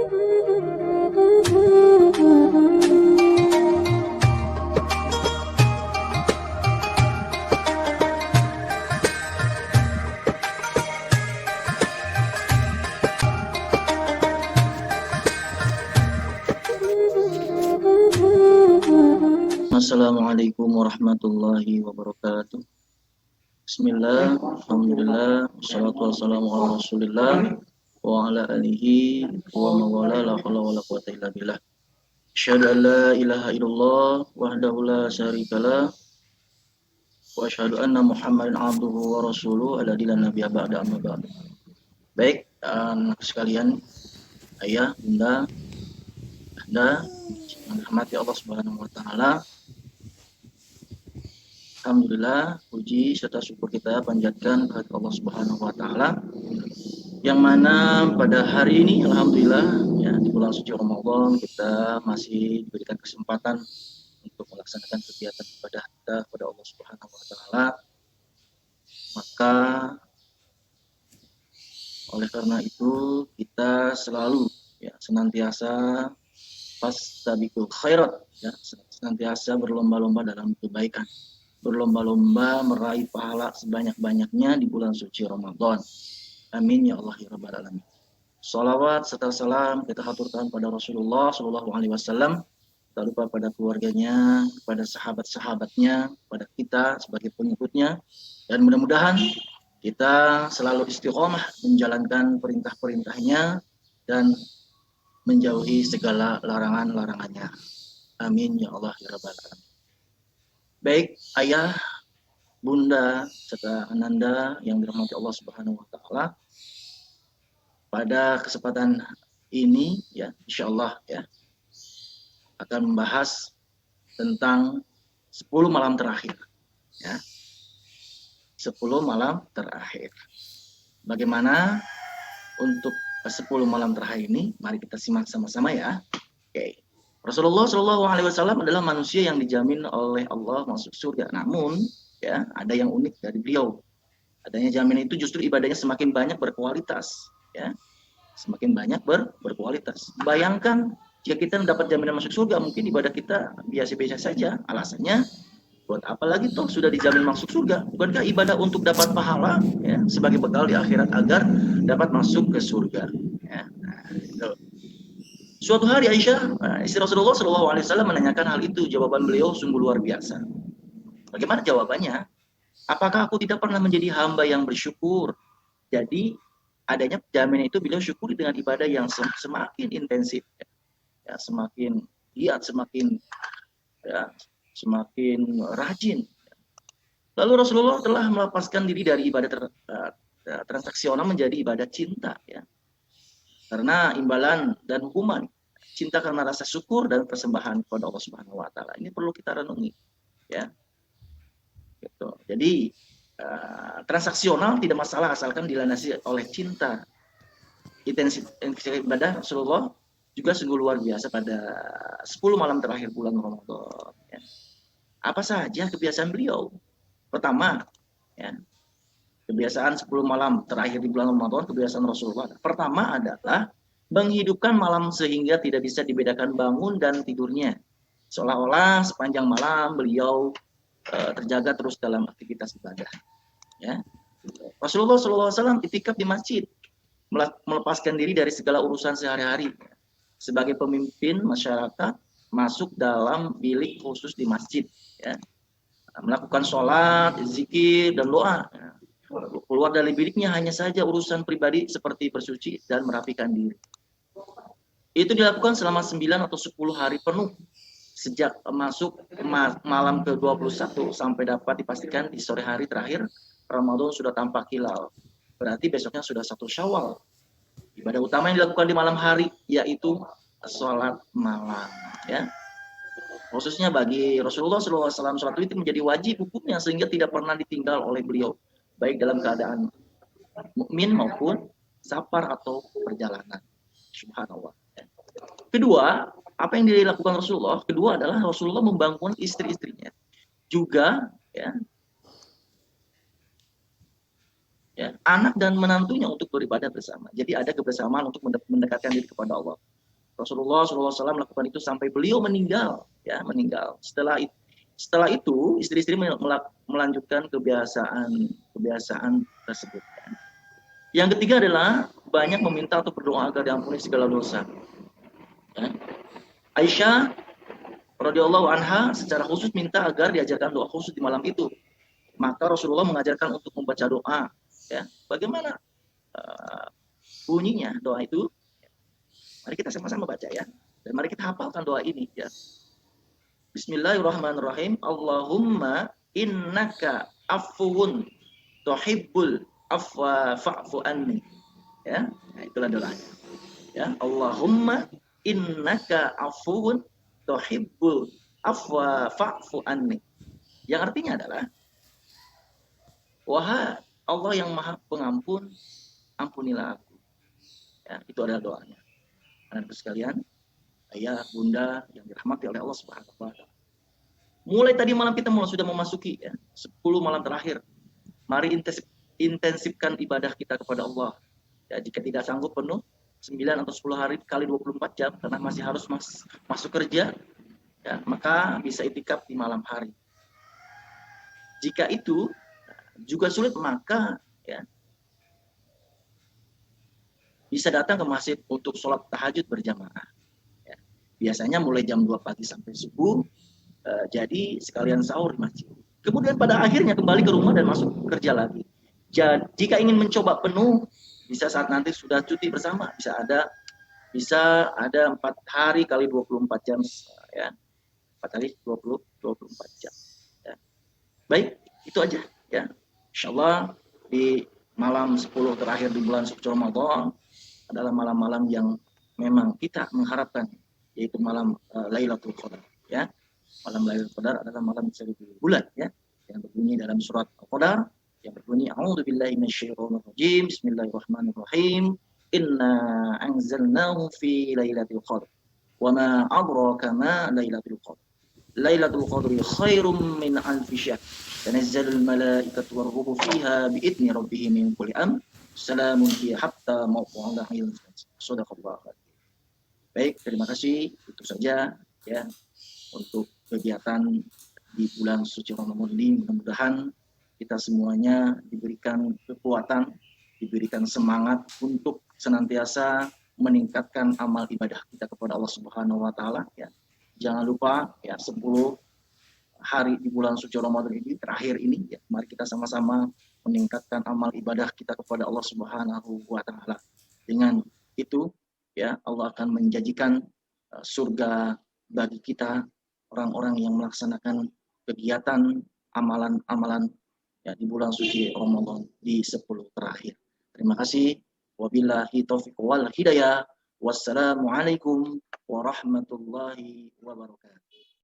Assalamualaikum warahmatullahi wabarakatuh. Bismillah, alhamdulillah, wassalatu wassalamu ala rasulillah wa ala alihi wa mawala la hawla wa la quwwata illa billah. Asyhadu an la ilaha illallah wahdahu la syarikalah wa asyhadu anna Muhammadan abduhu wa rasuluhu alladzi la nabiyya ba'da amma ba'du. Baik, anak sekalian, ayah, bunda, anda yang dirahmati Allah Subhanahu wa taala. Alhamdulillah, puji serta syukur kita panjatkan kepada Allah Subhanahu wa taala yang mana pada hari ini alhamdulillah ya di bulan suci Ramadan kita masih diberikan kesempatan untuk melaksanakan kegiatan ibadah kita kepada Allah Subhanahu wa taala. Maka oleh karena itu kita selalu ya senantiasa fastabiqul khairat ya senantiasa berlomba-lomba dalam kebaikan. Berlomba-lomba meraih pahala sebanyak-banyaknya di bulan suci Ramadan. Amin ya Allah ya Rabbal Alamin. Salawat serta salam kita haturkan pada Rasulullah Shallallahu Alaihi Wasallam, tak lupa pada keluarganya, pada sahabat-sahabatnya, pada kita sebagai pengikutnya, dan mudah-mudahan kita selalu istiqomah menjalankan perintah-perintahnya dan menjauhi segala larangan-larangannya. Amin ya Allah ya Rabbal Alamin. Baik, ayah, bunda, serta ananda yang dirahmati Allah Subhanahu wa taala. Pada kesempatan ini ya, insyaallah ya akan membahas tentang 10 malam terakhir ya. 10 malam terakhir. Bagaimana untuk 10 malam terakhir ini? Mari kita simak sama-sama ya. Oke. Rasulullah Shallallahu Alaihi Wasallam adalah manusia yang dijamin oleh Allah masuk surga. Namun, ya ada yang unik dari beliau. Adanya jaminan itu justru ibadahnya semakin banyak berkualitas, ya, semakin banyak berkualitas. Bayangkan jika kita mendapat jaminan masuk surga, mungkin ibadah kita biasa-biasa saja. Alasannya, buat apa lagi toh sudah dijamin masuk surga? Bukankah ibadah untuk dapat pahala, ya, sebagai bekal di akhirat agar dapat masuk ke surga? Ya, nah, itu. Suatu hari Aisyah, istri Rasulullah Shallallahu Alaihi Wasallam menanyakan hal itu. Jawaban beliau sungguh luar biasa. Bagaimana jawabannya? Apakah aku tidak pernah menjadi hamba yang bersyukur? Jadi adanya jaminan itu beliau syukuri dengan ibadah yang semakin intensif, ya, semakin giat, semakin rajin. Lalu Rasulullah telah melepaskan diri dari ibadah transaksional menjadi ibadah cinta, ya. Karena imbalan dan hukuman cinta karena rasa syukur dan persembahan kepada Allah Subhanahu wa taala. Ini perlu kita renungi, ya. Gitu. Jadi transaksional tidak masalah asalkan dilandasi oleh cinta. Intensitas ibadah Rasulullah juga sungguh luar biasa pada 10 malam terakhir bulan Ramadan, ya. Apa saja kebiasaan beliau? Pertama, ya, kebiasaan 10 malam terakhir di bulan Ramadan, kebiasaan Rasulullah. Pertama adalah menghidupkan malam sehingga tidak bisa dibedakan bangun dan tidurnya. Seolah-olah sepanjang malam beliau terjaga terus dalam aktivitas ibadah. Ya. Rasulullah SAW itikaf di masjid, melepaskan diri dari segala urusan sehari-hari. Sebagai pemimpin masyarakat, masuk dalam bilik khusus di masjid. Ya. Melakukan sholat, zikir, dan doa. Keluar dari biliknya hanya saja urusan pribadi seperti bersuci dan merapikan diri. Itu dilakukan selama 9 atau 10 hari penuh. Sejak masuk malam ke-21 sampai dapat dipastikan di sore hari terakhir Ramadan sudah tampak hilal. Berarti besoknya sudah 1 Syawal. Ibadah utama yang dilakukan di malam hari yaitu sholat malam, ya. Khususnya bagi Rasulullah SAW, sholat witir menjadi wajib hukumnya sehingga tidak pernah ditinggal oleh beliau, baik dalam keadaan mukmin maupun safar atau perjalanan. Subhanallah. Kedua, apa yang dilakukan Rasulullah? Kedua adalah Rasulullah membangun istri-istrinya juga, ya, anak dan menantunya untuk beribadah bersama. Jadi ada kebersamaan untuk mendekatkan diri kepada Allah. Rasulullah SAW melakukan itu sampai beliau meninggal, ya meninggal. Setelah itu istri-istri melanjutkan kebiasaan tersebut. Yang ketiga adalah banyak meminta atau berdoa agar diampuni segala dosa. Ya. Aisyah radhiyallahu anha secara khusus minta agar diajarkan doa khusus di malam itu. Maka Rasulullah mengajarkan untuk membaca doa. Ya. Bagaimana bunyinya doa itu? Mari kita sama-sama baca ya. Dan mari kita hafalkan doa ini ya. Bismillahirrahmanirrahim. Allahumma innaka afuwun tuhibbul afwa fa'fu anni. Ya, nah, itulah doanya. Ya, Allahumma innaka afuwun tuhibbul afwa fa'fu anni. Yang artinya adalah, wahai Allah yang Maha Pengampun, ampunilah aku. Ya, itu adalah doanya. Anak-anak sekalian, ayah, bunda yang dirahmati oleh Allah Subhanahu wa taala. Mulai tadi malam kita sudah memasuki ya, 10 malam terakhir. Mari intensifkan ibadah kita kepada Allah. Ya, jika tidak sanggup penuh 9 atau 10 hari kali 24 jam karena masih harus masuk kerja, ya, maka bisa itikaf di malam hari. Jika itu juga sulit, maka ya, bisa datang ke masjid untuk sholat tahajud berjamaah. Ya. Biasanya mulai jam 2 pagi sampai subuh, jadi sekalian sahur di masjid. Kemudian pada akhirnya kembali ke rumah dan masuk kerja lagi. Jadi, jika ingin mencoba penuh, bisa saat nanti sudah cuti bersama, bisa ada 4 hari kali 24 jam ya. 4 hari 24 jam. Ya. Baik, itu aja ya. Insyaallah di malam 10 terakhir di bulan suci Ramadan adalah malam-malam yang memang kita mengharapkan, yaitu malam Lailatul Qadar ya. Malam Lailatul Qadar adalah malam 1000 bulan ya, yang berbunyi dalam surat Al-Qadar yang berbunyi a'udzubillahi minasyaitonir rajim, bismillahirrahmanirrahim, inna anzalnahu fi lailatul qadar wa ma adraka ma lailatul qadar lailatul qadri khairum min alfi syahr tanazzalul malaikatu war-ruhu fiha biidzni rabbihim min kulli amr salamun hiya hatta mawqi'il shadaqallahu. Baik, terima kasih. Itu saja ya untuk kegiatan di bulan suci Ramadan ini. Mudah-mudahan kita semuanya diberikan kekuatan, diberikan semangat untuk senantiasa meningkatkan amal ibadah kita kepada Allah Subhanahu wa taala ya. Jangan lupa ya 10 hari di bulan suci Ramadan ini terakhir ini ya, mari kita sama-sama meningkatkan amal ibadah kita kepada Allah Subhanahu wa taala. Dengan itu ya Allah akan menjanjikan surga bagi kita, orang-orang yang melaksanakan kegiatan amalan-amalan ya, di bulan suci Ramadan di 10 terakhir. Terima kasih. Wabillahi taufiq wal hidayah. Wassalamualaikum warahmatullahi wabarakatuh.